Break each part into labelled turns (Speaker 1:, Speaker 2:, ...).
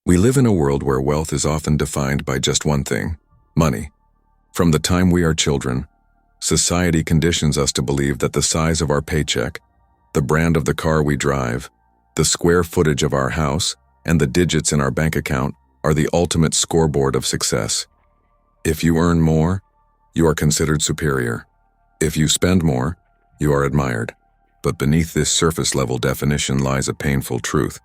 Speaker 1: We live in a world where wealth is often defined by just one thing: money. From the time we are children, society conditions us to believe that the size of our paycheck, the brand of the car we drive, the square footage of our house, and the digits in our bank account are the ultimate scoreboard of success. If you earn more, you are considered superior. If you spend more, you are admired. But beneath this surface-level definition lies a painful truth.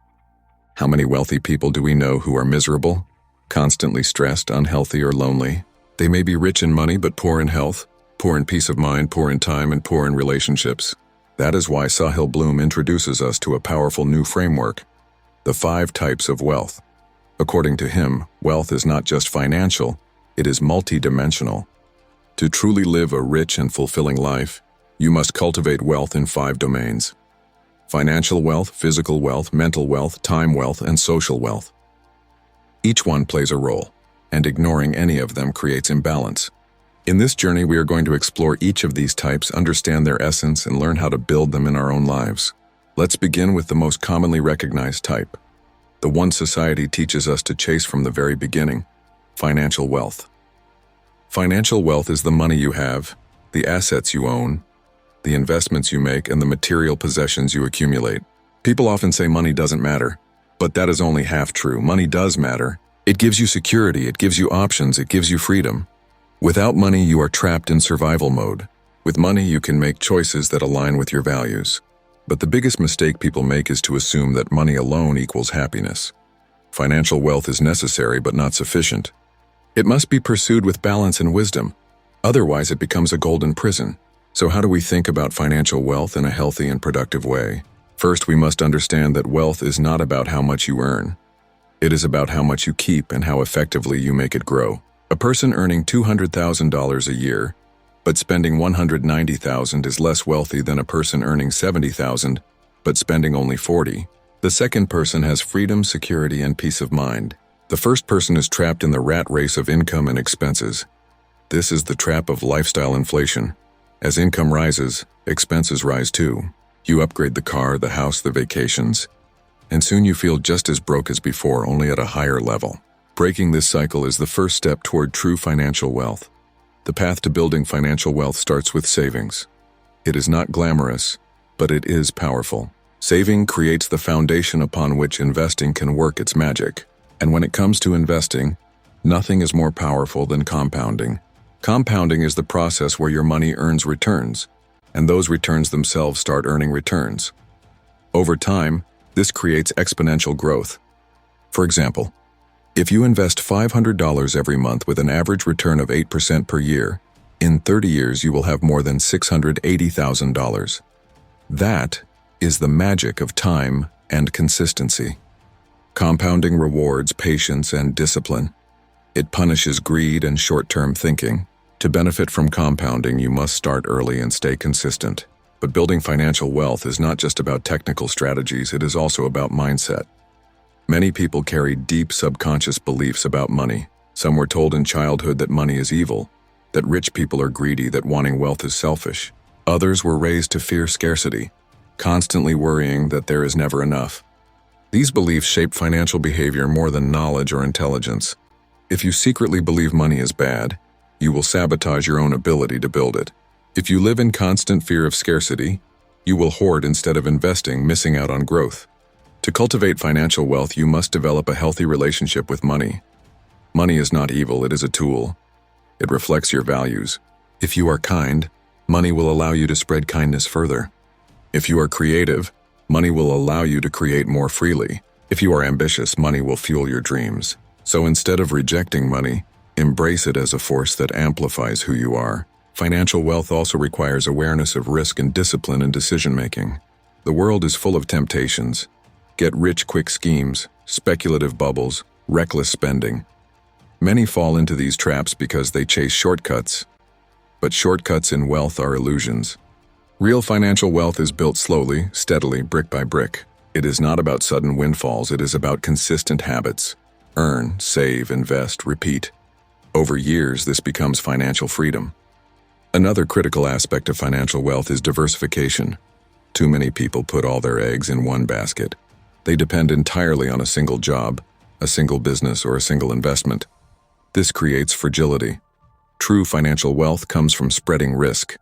Speaker 1: How many wealthy people do we know who are miserable, constantly stressed, unhealthy, or lonely? They may be rich in money but poor in health, poor in peace of mind, poor in time, and poor in relationships. That is why Sahil Bloom introduces us to a powerful new framework: the 5 types of wealth. According to him, wealth is not just financial, it is multidimensional. To truly live a rich and fulfilling life, you must cultivate wealth in 5 domains: financial wealth, physical wealth, mental wealth, time wealth, and social wealth. Each one plays a role, and ignoring any of them creates imbalance. In this journey, we are going to explore each of these types, understand their essence, and learn how to build them in our own lives. Let's begin with the most commonly recognized type, the one society teaches us to chase from the very beginning: financial wealth. Financial wealth is the money you have, the assets you own, the investments you make, and the material possessions you accumulate. People often say money doesn't matter, but that is only half true. Money does matter. It gives you security, it gives you options, it gives you freedom. Without money, you are trapped in survival mode. With money, you can make choices that align with your values. But the biggest mistake people make is to assume that money alone equals happiness. Financial wealth is necessary but not sufficient. It must be pursued with balance and wisdom. Otherwise, it becomes a golden prison. So how do we think about financial wealth in a healthy and productive way? First, we must understand that wealth is not about how much you earn. It is about how much you keep and how effectively you make it grow. A person earning $200,000 a year, but spending $190,000 is less wealthy than a person earning $70,000, but spending only $40,000. The second person has freedom, security, and peace of mind. The first person is trapped in the rat race of income and expenses. This is the trap of lifestyle inflation. As income rises, expenses rise too. You upgrade the car, the house, the vacations, and soon you feel just as broke as before, only at a higher level. Breaking this cycle is the first step toward true financial wealth. The path to building financial wealth starts with savings. It is not glamorous, but it is powerful. Saving creates the foundation upon which investing can work its magic. And when it comes to investing, nothing is more powerful than compounding. Compounding is the process where your money earns returns, and those returns themselves start earning returns. Over time, this creates exponential growth. For example, if you invest $500 every month with an average return of 8% per year, in 30 years you will have more than $680,000. That is the magic of time and consistency. Compounding rewards patience and discipline. It punishes greed and short-term thinking. To benefit from compounding, you must start early and stay consistent. But building financial wealth is not just about technical strategies, it is also about mindset. Many people carry deep subconscious beliefs about money. Some were told in childhood that money is evil, that rich people are greedy, that wanting wealth is selfish. Others were raised to fear scarcity, constantly worrying that there is never enough. These beliefs shape financial behavior more than knowledge or intelligence. If you secretly believe money is bad, you will sabotage your own ability to build it. If you live in constant fear of scarcity, you will hoard instead of investing, missing out on growth. To cultivate financial wealth, you must develop a healthy relationship with money. Money is not evil, it is a tool. It reflects your values. If you are kind, money will allow you to spread kindness further. If you are creative, money will allow you to create more freely. If you are ambitious, money will fuel your dreams. So instead of rejecting money, embrace it as a force that amplifies who you are. Financial wealth also requires awareness of risk and discipline in decision-making. The world is full of temptations. Get-rich-quick schemes, speculative bubbles, reckless spending. Many fall into these traps because they chase shortcuts. But shortcuts in wealth are illusions. Real financial wealth is built slowly, steadily, brick by brick. It is not about sudden windfalls, it is about consistent habits. Earn, save, invest, repeat. Over years, this becomes financial freedom. Another critical aspect of financial wealth is diversification. Too many people put all their eggs in one basket. They depend entirely on a single job, a single business, or a single investment. This creates fragility. True financial wealth comes from spreading risk.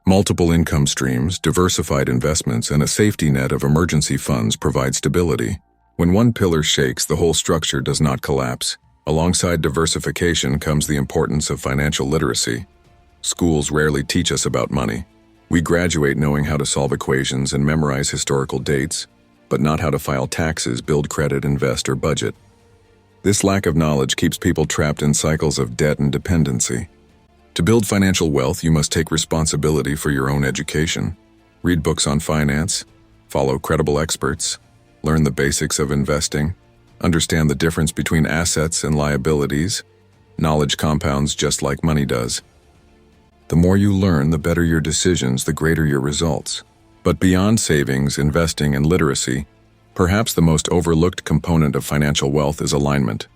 Speaker 1: Multiple income streams, diversified investments, and a safety net of emergency funds provide stability. When one pillar shakes, the whole structure does not collapse. Alongside diversification comes the importance of financial literacy. Schools rarely teach us about money. We graduate knowing how to solve equations and memorize historical dates, but not how to file taxes, build credit, invest, or budget. This lack of knowledge keeps people trapped in cycles of debt and dependency. To build financial wealth, you must take responsibility for your own education. Read books on finance, follow credible experts, learn the basics of investing, understand the difference between assets and liabilities. Knowledge compounds just like money does. The more you learn, the better your decisions, the greater your results. But beyond savings, investing, and literacy, perhaps the most overlooked component of financial wealth is alignment.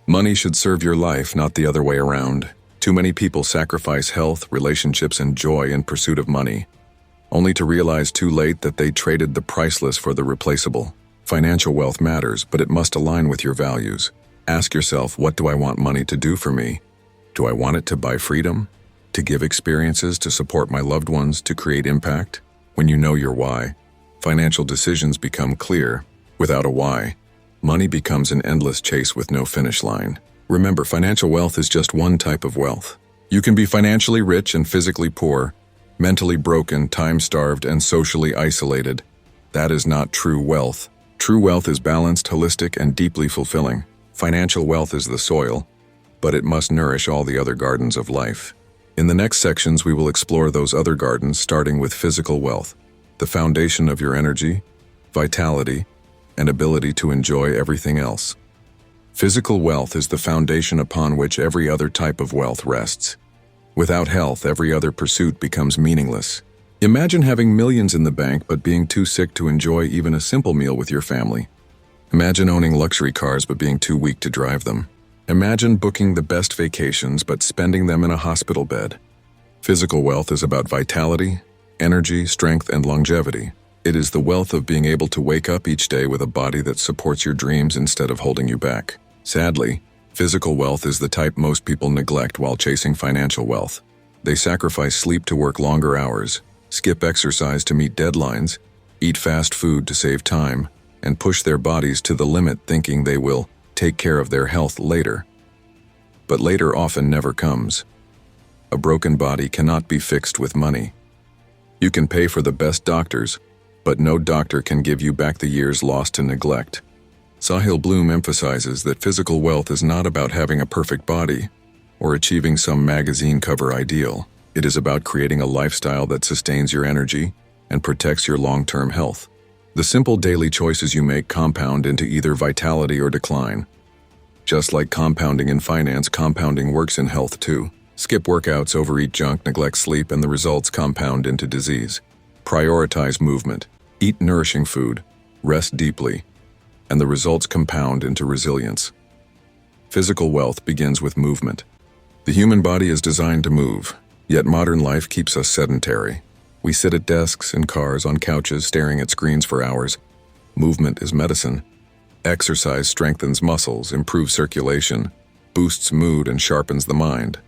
Speaker 1: Money should serve your life, not the other way around. Too many people sacrifice health, relationships, and joy in pursuit of money, only to realize too late that they traded the priceless for the replaceable. Financial wealth matters, but it must align with your values. Ask yourself, what do I want money to do for me? Do I want it to buy freedom? To give experiences, to support my loved ones, to create impact? When you know your why, financial decisions become clear. Without a why, money becomes an endless chase with no finish line. Remember, financial wealth is just one type of wealth. You can be financially rich and physically poor, mentally broken, time-starved, and socially isolated. That is not true wealth. True wealth is balanced, holistic, and deeply fulfilling. Financial wealth is the soil, but it must nourish all the other gardens of life. In the next sections, we will explore those other gardens, starting with physical wealth, the foundation of your energy, vitality, and ability to enjoy everything else. Physical wealth is the foundation upon which every other type of wealth rests. Without health, every other pursuit becomes meaningless. Imagine having millions in the bank but being too sick to enjoy even a simple meal with your family. Imagine owning luxury cars but being too weak to drive them. Imagine booking the best vacations but spending them in a hospital bed. Physical wealth is about vitality, energy, strength, and longevity. It is the wealth of being able to wake up each day with a body that supports your dreams instead of holding you back. Sadly, physical wealth is the type most people neglect while chasing financial wealth. They sacrifice sleep to work longer hours, skip exercise to meet deadlines, eat fast food to save time, and push their bodies to the limit thinking they will take care of their health later. But later often never comes. A broken body cannot be fixed with money. You can pay for the best doctors, but no doctor can give you back the years lost to neglect. Sahil Bloom emphasizes that physical wealth is not about having a perfect body or achieving some magazine cover ideal. It is about creating a lifestyle that sustains your energy and protects your long-term health. The simple daily choices you make compound into either vitality or decline. Just like compounding in finance, compounding works in health too. Skip workouts, overeat junk, neglect sleep, and the results compound into disease. Prioritize movement, eat nourishing food, rest deeply, and the results compound into resilience. Physical wealth begins with movement. The human body is designed to move, yet modern life keeps us sedentary. We sit at desks, in cars, on couches, staring at screens for hours. Movement is medicine. Exercise strengthens muscles, improves circulation, boosts mood, and sharpens the mind.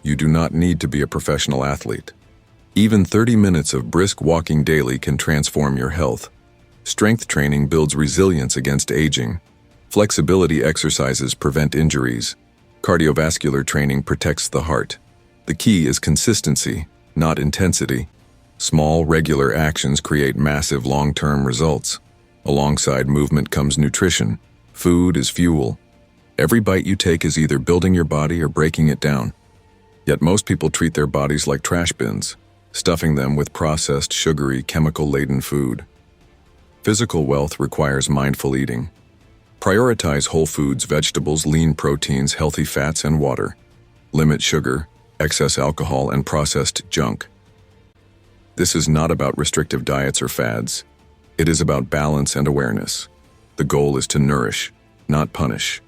Speaker 1: You do not need to be a professional athlete. Even 30 minutes of brisk walking daily can transform your health. Strength training builds resilience against aging. Flexibility exercises prevent injuries. Cardiovascular training protects the heart. The key is consistency, not intensity. Small, regular actions create massive long-term results. Alongside movement comes nutrition. Food is fuel. Every bite you take is either building your body or breaking it down. Yet most people treat their bodies like trash bins, stuffing them with processed, sugary, chemical-laden food. Physical wealth requires mindful eating. Prioritize whole foods, vegetables, lean proteins, healthy fats, and water. Limit sugar, excess alcohol, and processed junk. This is not about restrictive diets or fads. It is about balance and awareness. The goal is to nourish, not punish.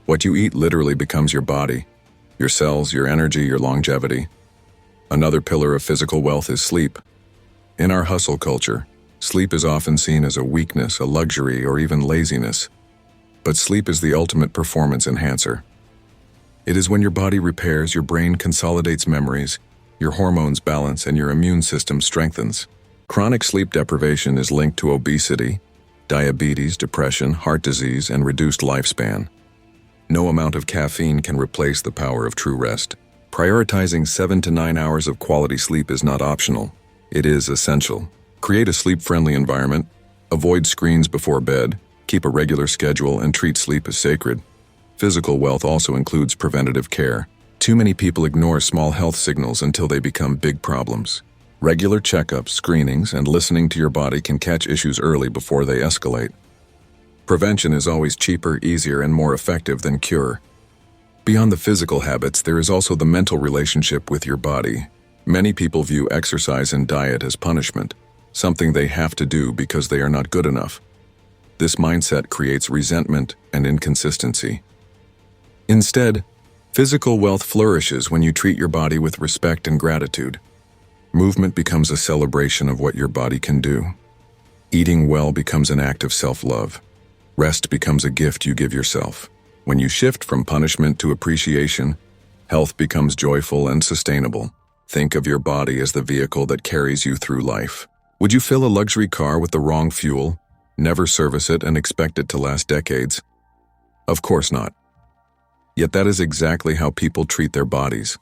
Speaker 1: What you eat literally becomes your body, your cells, your energy, your longevity. Another pillar of physical wealth is sleep. In our hustle culture, sleep is often seen as a weakness, a luxury, or even laziness. But sleep is the ultimate performance enhancer. It is when your body repairs, your brain consolidates memories, your hormones balance, and your immune system strengthens. Chronic sleep deprivation is linked to obesity, diabetes, depression, heart disease, and reduced lifespan. No amount of caffeine can replace the power of true rest. Prioritizing 7 to 9 hours of quality sleep is not optional. It is essential. Create a sleep-friendly environment, avoid screens before bed, keep a regular schedule, and treat sleep as sacred. Physical wealth also includes preventative care. Too many people ignore small health signals until they become big problems. Regular checkups, screenings, and listening to your body can catch issues early before they escalate. Prevention is always cheaper, easier, and more effective than cure. Beyond the physical habits, there is also the mental relationship with your body. Many people view exercise and diet as punishment, something they have to do because they are not good enough. This mindset creates resentment and inconsistency. Instead, physical wealth flourishes when you treat your body with respect and gratitude. Movement becomes a celebration of what your body can do. Eating well becomes an act of self-love. Rest becomes a gift you give yourself. When you shift from punishment to appreciation, health becomes joyful and sustainable. Think of your body as the vehicle that carries you through life. Would you fill a luxury car with the wrong fuel, never service it, and expect it to last decades? Of course not. Yet that is exactly how people treat their bodies.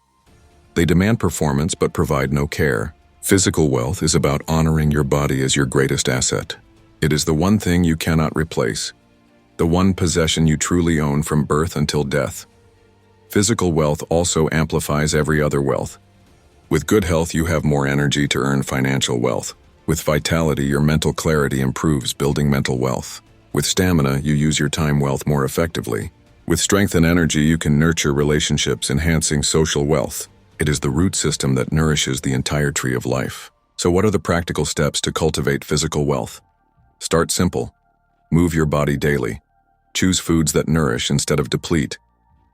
Speaker 1: They demand performance but provide no care. Physical wealth is about honoring your body as your greatest asset. It is the one thing you cannot replace, the one possession you truly own from birth until death. Physical wealth also amplifies every other wealth. With good health, you have more energy to earn financial wealth. With vitality, your mental clarity improves, building mental wealth. With stamina, you use your time wealth more effectively. With strength and energy, you can nurture relationships, enhancing social wealth. It is the root system that nourishes the entire tree of life. So what are the practical steps to cultivate physical wealth? Start simple. Move your body daily. Choose foods that nourish instead of deplete.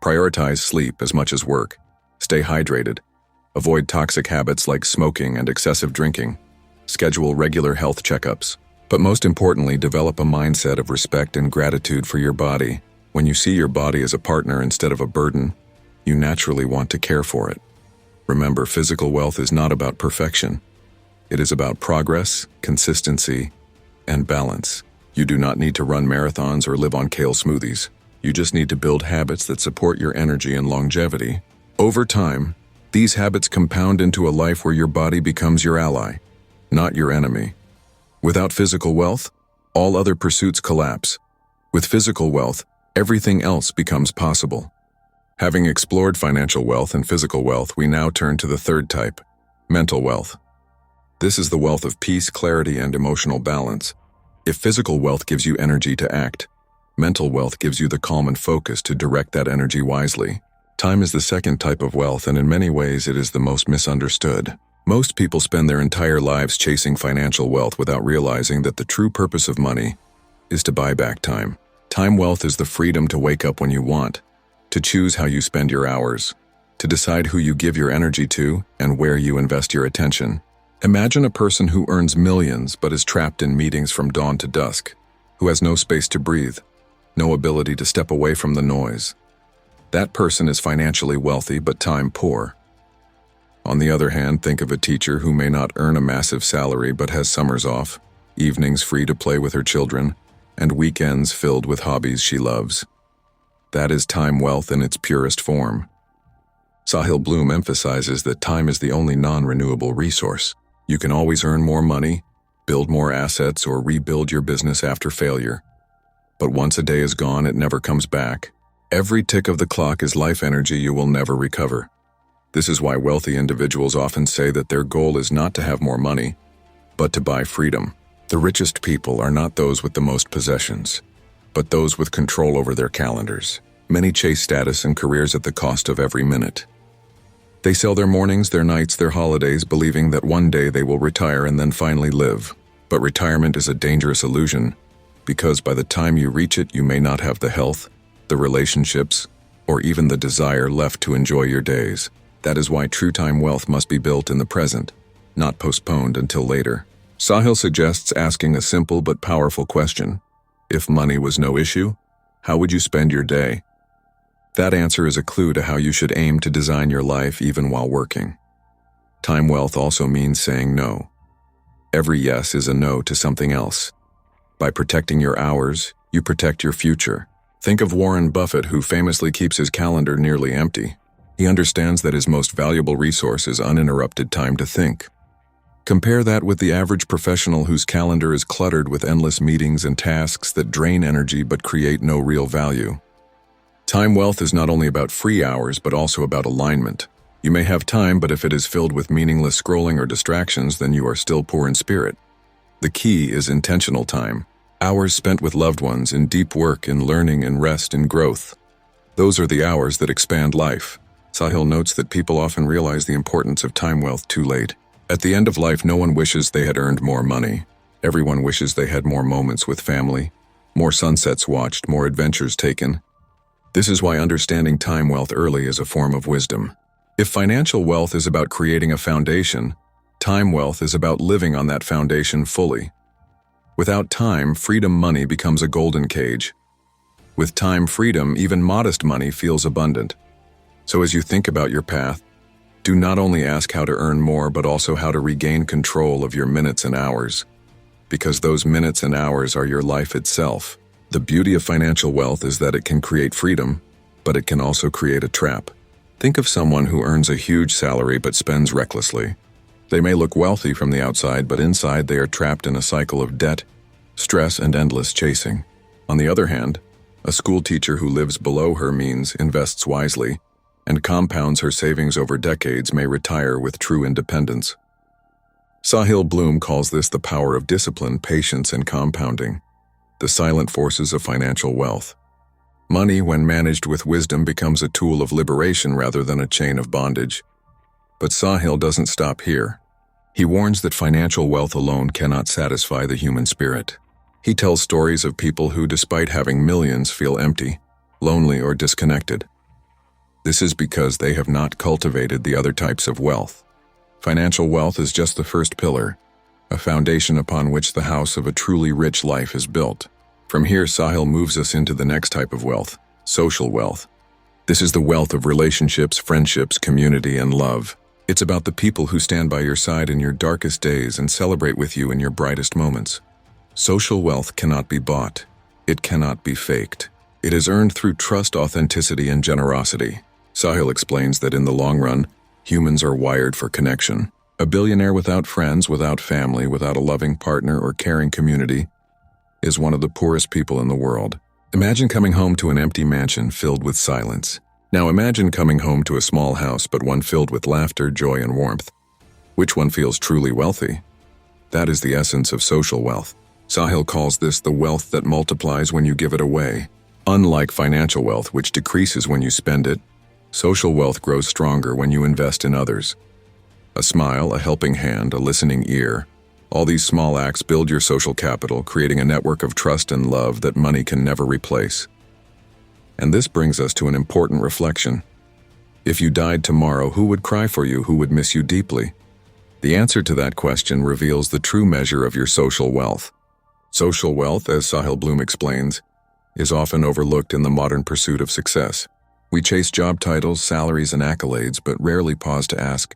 Speaker 1: Prioritize sleep as much as work. Stay hydrated. Avoid toxic habits like smoking and excessive drinking. Schedule regular health checkups. But most importantly, develop a mindset of respect and gratitude for your body. When you see your body as a partner instead of a burden, you naturally want to care for it. Remember, physical wealth is not about perfection. It is about progress, consistency, and balance. You do not need to run marathons or live on kale smoothies. You just need to build habits that support your energy and longevity. Over time, these habits compound into a life where your body becomes your ally, not your enemy. Without physical wealth, all other pursuits collapse. With physical wealth, everything else becomes possible. Having explored financial wealth and physical wealth, we now turn to the third type, mental wealth. This is the wealth of peace, clarity, and emotional balance. If physical wealth gives you energy to act, mental wealth gives you the calm and focus to direct that energy wisely. Time is the second type of wealth, and in many ways it is the most misunderstood. Most people spend their entire lives chasing financial wealth without realizing that the true purpose of money is to buy back time. Time wealth is the freedom to wake up when you want, to choose how you spend your hours, to decide who you give your energy to and where you invest your attention. Imagine a person who earns millions but is trapped in meetings from dawn to dusk, who has no space to breathe, no ability to step away from the noise. That person is financially wealthy but time poor. On the other hand, think of a teacher who may not earn a massive salary but has summers off, evenings free to play with her children, and weekends filled with hobbies she loves. That is time wealth in its purest form. Sahil Bloom emphasizes that time is the only non-renewable resource. You can always earn more money, build more assets, or rebuild your business after failure. But once a day is gone, it never comes back. Every tick of the clock is life energy you will never recover. This is why wealthy individuals often say that their goal is not to have more money, but to buy freedom. The richest people are not those with the most possessions, but those with control over their calendars. Many chase status and careers at the cost of every minute. They sell their mornings, their nights, their holidays, believing that one day they will retire and then finally live. But retirement is a dangerous illusion, because by the time you reach it, you may not have the health, the relationships, or even the desire left to enjoy your days. That is why true time wealth must be built in the present, not postponed until later. Sahil suggests asking a simple but powerful question. If money was no issue, How would you spend your day? That answer is a clue to how you should aim to design your life even while working. Time wealth also means saying no. Every yes is a no to something else. By protecting your hours, you protect your future. Think of Warren Buffett, who famously keeps his calendar nearly empty. He understands that his most valuable resource is uninterrupted time to think. Compare that with the average professional whose calendar is cluttered with endless meetings and tasks that drain energy but create no real value. Time wealth is not only about free hours but also about alignment. You may have time, but if it is filled with meaningless scrolling or distractions, then you are still poor in spirit. The key is intentional time. Hours spent with loved ones, in deep work, in learning, in rest, in growth. Those are the hours that expand life. Sahil notes that people often realize the importance of time wealth too late. At the end of life, no one wishes they had earned more money. Everyone wishes they had more moments with family, more sunsets watched, more adventures taken. This is why understanding time wealth early is a form of wisdom. If financial wealth is about creating a foundation, time wealth is about living on that foundation fully. Without time, freedom money becomes a golden cage. With time freedom, even modest money feels abundant. So as you think about your path, do not only ask how to earn more, but also how to regain control of your minutes and hours. Because those minutes and hours are your life itself. The beauty of financial wealth is that it can create freedom, but it can also create a trap. Think of someone who earns a huge salary but spends recklessly. They may look wealthy from the outside, but inside they are trapped in a cycle of debt, stress, and endless chasing. On the other hand, a school teacher who lives below her means, invests wisely, and compounds her savings over decades may retire with true independence. Sahil Bloom calls this the power of discipline, patience, and compounding, the silent forces of financial wealth. Money, when managed with wisdom, becomes a tool of liberation rather than a chain of bondage. But Sahil doesn't stop here. He warns that financial wealth alone cannot satisfy the human spirit. He tells stories of people who, despite having millions, feel empty, lonely, or disconnected. This is because they have not cultivated the other types of wealth. Financial wealth is just the first pillar, a foundation upon which the house of a truly rich life is built. From here, Sahil moves us into the next type of wealth, social wealth. This is the wealth of relationships, friendships, community, and love. It's about the people who stand by your side in your darkest days and celebrate with you in your brightest moments. Social wealth cannot be bought. It cannot be faked. It is earned through trust, authenticity, and generosity. Sahil explains that in the long run, humans are wired for connection. A billionaire without friends, without family, without a loving partner or caring community is one of the poorest people in the world. Imagine coming home to an empty mansion filled with silence. Now imagine coming home to a small house, but one filled with laughter, joy, and warmth. Which one feels truly wealthy? That is the essence of social wealth. Sahil calls this the wealth that multiplies when you give it away. Unlike financial wealth, which decreases when you spend it, social wealth grows stronger when you invest in others. A smile, a helping hand, a listening ear. All these small acts build your social capital, creating a network of trust and love that money can never replace. And this brings us to an important reflection. If you died tomorrow, who would cry for you? Who would miss you deeply? The answer to that question reveals the true measure of your social wealth. Social wealth, as Sahil Bloom explains, is often overlooked in the modern pursuit of success. We chase job titles, salaries, and accolades, but rarely pause to ask,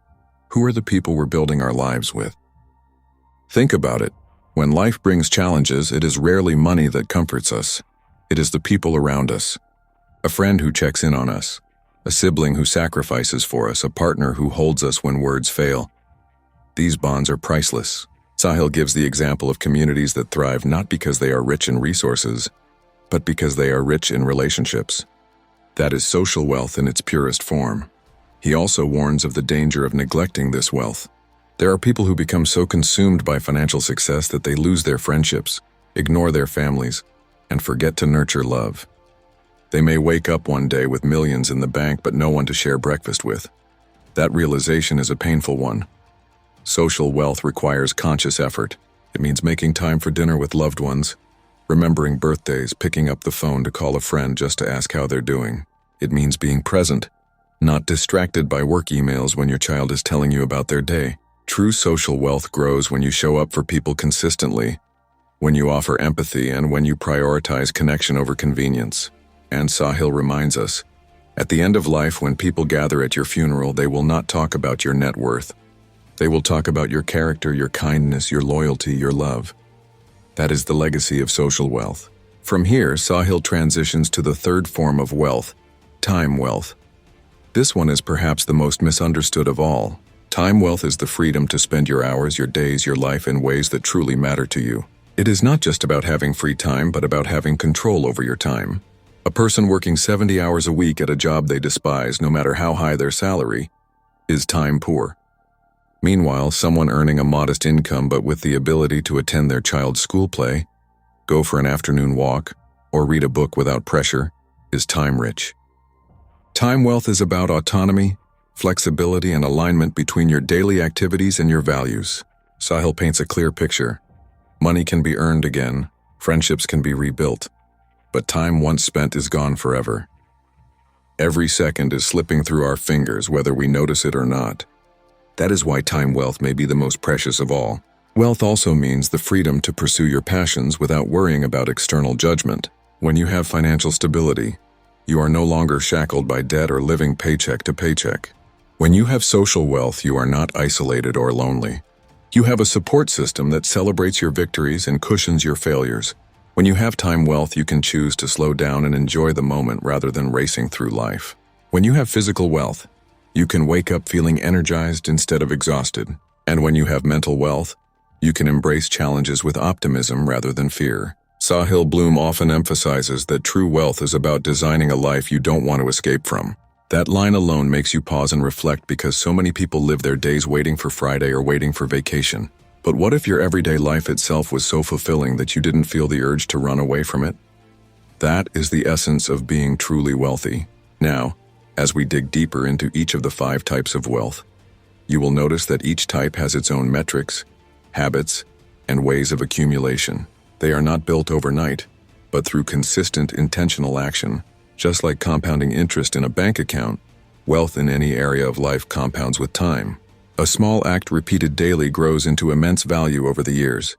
Speaker 1: who are the people we're building our lives with? Think about it. When life brings challenges, it is rarely money that comforts us. It is the people around us. A friend who checks in on us. A sibling who sacrifices for us. A partner who holds us when words fail. These bonds are priceless. Sahil gives the example of communities that thrive not because they are rich in resources, but because they are rich in relationships. That is social wealth in its purest form. He also warns of the danger of neglecting this wealth. There are people who become so consumed by financial success that they lose their friendships, ignore their families, and forget to nurture love. They may wake up one day with millions in the bank but no one to share breakfast with. That realization is a painful one. Social wealth requires conscious effort. It means making time for dinner with loved ones, remembering birthdays, picking up the phone to call a friend just to ask how they're doing. It means being present, not distracted by work emails when your child is telling you about their day. True social wealth grows when you show up for people consistently, when you offer empathy, and when you prioritize connection over convenience. And Sahil reminds us, at the end of life, when people gather at your funeral, they will not talk about your net worth. They will talk about your character, your kindness, your loyalty, your love. That is the legacy of social wealth. From here, Sahil transitions to the third form of wealth, time wealth. This one is perhaps the most misunderstood of all. Time wealth is the freedom to spend your hours, your days, your life in ways that truly matter to you. It is not just about having free time, but about having control over your time. A person working 70 hours a week at a job they despise, no matter how high their salary, is time poor. Meanwhile, someone earning a modest income but with the ability to attend their child's school play, go for an afternoon walk, or read a book without pressure, is time rich. Time wealth is about autonomy, flexibility, and alignment between your daily activities and your values. Sahil paints a clear picture. Money can be earned again, friendships can be rebuilt, but time once spent is gone forever. Every second is slipping through our fingers, whether we notice it or not. That is why time wealth may be the most precious of all. Wealth also means the freedom to pursue your passions without worrying about external judgment. When you have financial stability, you are no longer shackled by debt or living paycheck to paycheck. When you have social wealth, you are not isolated or lonely. You have a support system that celebrates your victories and cushions your failures. When you have time wealth, you can choose to slow down and enjoy the moment rather than racing through life. When you have physical wealth, you can wake up feeling energized instead of exhausted. And when you have mental wealth, you can embrace challenges with optimism rather than fear. Sahil Bloom often emphasizes that true wealth is about designing a life you don't want to escape from. That line alone makes you pause and reflect, because so many people live their days waiting for Friday or waiting for vacation. But what if your everyday life itself was so fulfilling that you didn't feel the urge to run away from it? That is the essence of being truly wealthy. Now, as we dig deeper into each of the 5 types of wealth, you will notice that each type has its own metrics, habits, and ways of accumulation. They are not built overnight, but through consistent, intentional action. Just like compounding interest in a bank account, wealth in any area of life compounds with time. A small act repeated daily grows into immense value over the years.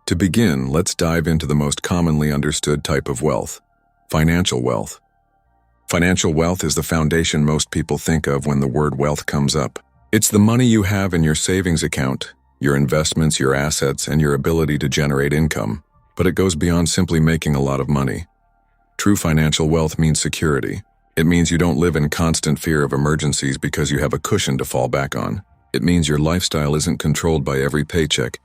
Speaker 1: To begin, let's dive into the most commonly understood type of wealth, financial wealth. Financial wealth is the foundation most people think of when the word wealth comes up. It's the money you have in your savings account, your investments, your assets, and your ability to generate income. But it goes beyond simply making a lot of money. True financial wealth means security. It means you don't live in constant fear of emergencies because you have a cushion to fall back on. It means your lifestyle isn't controlled by every paycheck,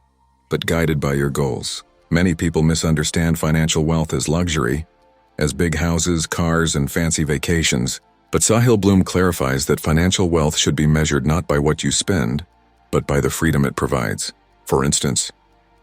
Speaker 1: but guided by your goals. Many people misunderstand financial wealth as luxury, as big houses, cars, and fancy vacations. But Sahil Bloom clarifies that financial wealth should be measured not by what you spend, but by the freedom it provides. For instance,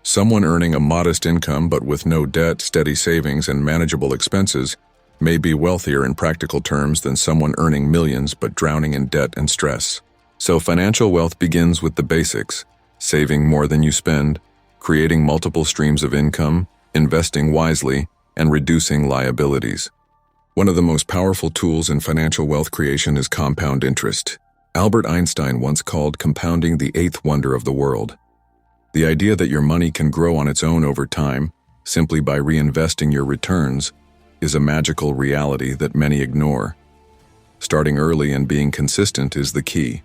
Speaker 1: someone earning a modest income but with no debt, steady savings, and manageable expenses may be wealthier in practical terms than someone earning millions but drowning in debt and stress. So financial wealth begins with the basics: saving more than you spend, creating multiple streams of income, investing wisely, and reducing liabilities. One of the most powerful tools in financial wealth creation is compound interest. Albert Einstein once called compounding the 8th wonder of the world. The idea that your money can grow on its own over time, simply by reinvesting your returns, is a magical reality that many ignore. Starting early and being consistent is the key.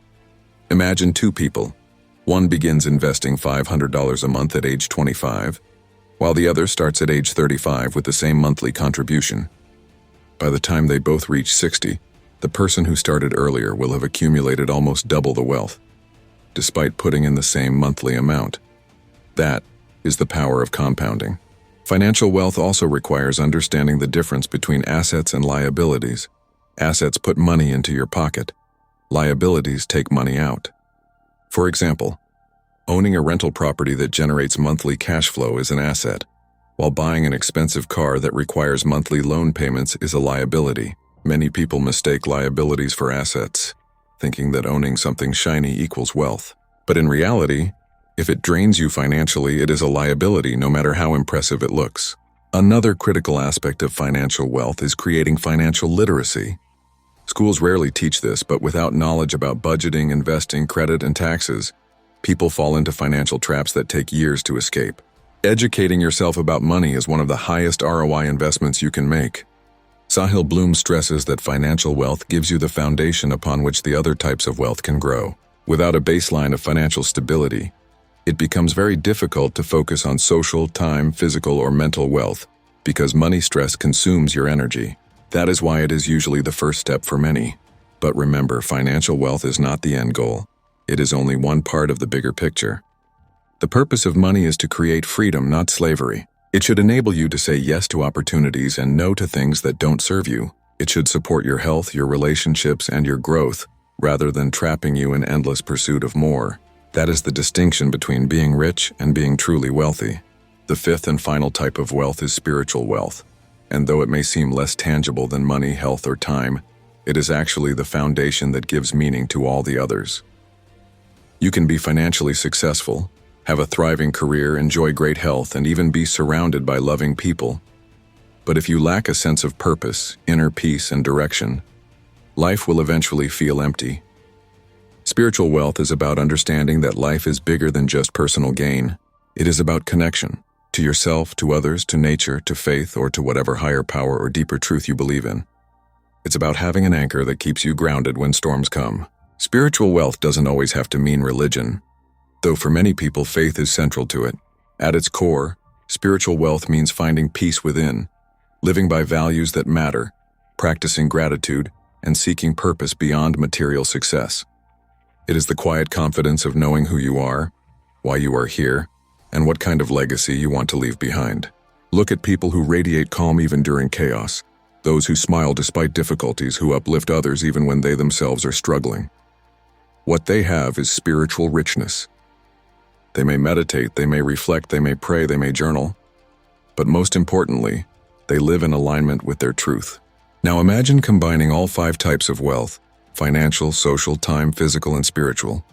Speaker 1: Imagine 2 people. One begins investing $500 a month at age 25, while the other starts at age 35 with the same monthly contribution. By the time they both reach 60, the person who started earlier will have accumulated almost double the wealth, despite putting in the same monthly amount. That is the power of compounding. Financial wealth also requires understanding the difference between assets and liabilities. Assets put money into your pocket. Liabilities take money out. For example, owning a rental property that generates monthly cash flow is an asset, while buying an expensive car that requires monthly loan payments is a liability. Many people mistake liabilities for assets, thinking that owning something shiny equals wealth. But in reality, if it drains you financially, it is a liability no matter how impressive it looks. Another critical aspect of financial wealth is creating financial literacy. Schools rarely teach this, but without knowledge about budgeting, investing, credit, and taxes, people fall into financial traps that take years to escape. Educating yourself about money is one of the highest ROI investments you can make. Sahil Bloom stresses that financial wealth gives you the foundation upon which the other types of wealth can grow. Without a baseline of financial stability, it becomes very difficult to focus on social, time, physical, or mental wealth because money stress consumes your energy. That is why it is usually the first step for many. But remember, financial wealth is not the end goal. It is only one part of the bigger picture. The purpose of money is to create freedom, not slavery. It should enable you to say yes to opportunities and no to things that don't serve you. It should support your health, your relationships, and your growth, rather than trapping you in endless pursuit of more. That is the distinction between being rich and being truly wealthy. The fifth and final type of wealth is spiritual wealth. And though it may seem less tangible than money, health, or time, it is actually the foundation that gives meaning to all the others. You can be financially successful, have a thriving career, enjoy great health, and even be surrounded by loving people. But if you lack a sense of purpose, inner peace, and direction, life will eventually feel empty. Spiritual wealth is about understanding that life is bigger than just personal gain. It is about connection, to yourself, to others, to nature, to faith, or to whatever higher power or deeper truth you believe in. It's about having an anchor that keeps you grounded when storms come. Spiritual wealth doesn't always have to mean religion, though for many people faith is central to it. At its core, spiritual wealth means finding peace within, living by values that matter, practicing gratitude, and seeking purpose beyond material success. It is the quiet confidence of knowing who you are, why you are here, and what kind of legacy you want to leave behind. Look at people who radiate calm even during chaos, those who smile despite difficulties, who uplift others even when they themselves are struggling. What they have is spiritual richness. They may meditate, they may reflect, they may pray, they may journal, but most importantly, they live in alignment with their truth. Now imagine combining all 5 types of wealth: financial, social, time, physical, and spiritual.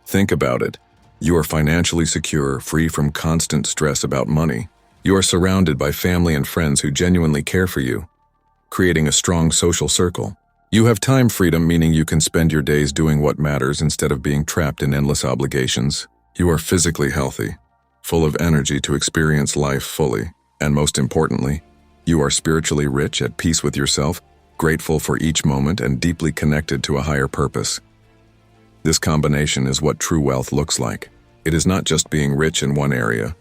Speaker 1: Think about it. You are financially secure, free from constant stress about money. You are surrounded by family and friends who genuinely care for you, creating a strong social circle. You have time freedom, meaning you can spend your days doing what matters instead of being trapped in endless obligations. You are physically healthy, full of energy to experience life fully. And most importantly, you are spiritually rich, at peace with yourself, grateful for each moment, and deeply connected to a higher purpose. This combination is what true wealth looks like. It is not just being rich in one area,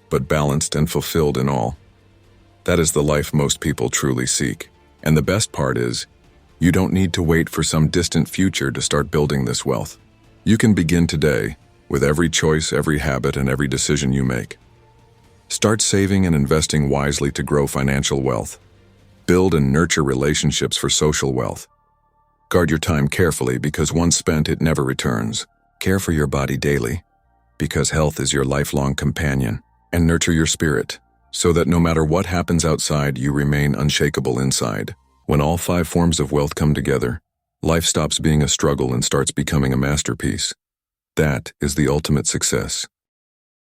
Speaker 1: but balanced and fulfilled in all. That is the life most people truly seek. And the best part is, you don't need to wait for some distant future to start building this wealth. You can begin today, with every choice, every habit, and every decision you make. Start saving and investing wisely to grow financial wealth. Build and nurture relationships for social wealth. Guard your time carefully, because once spent, it never returns. Care for your body daily, because health is your lifelong companion. And nurture your spirit, so that no matter what happens outside, you remain unshakable inside. When all 5 forms of wealth come together, life stops being a struggle and starts becoming a masterpiece. That is the ultimate success.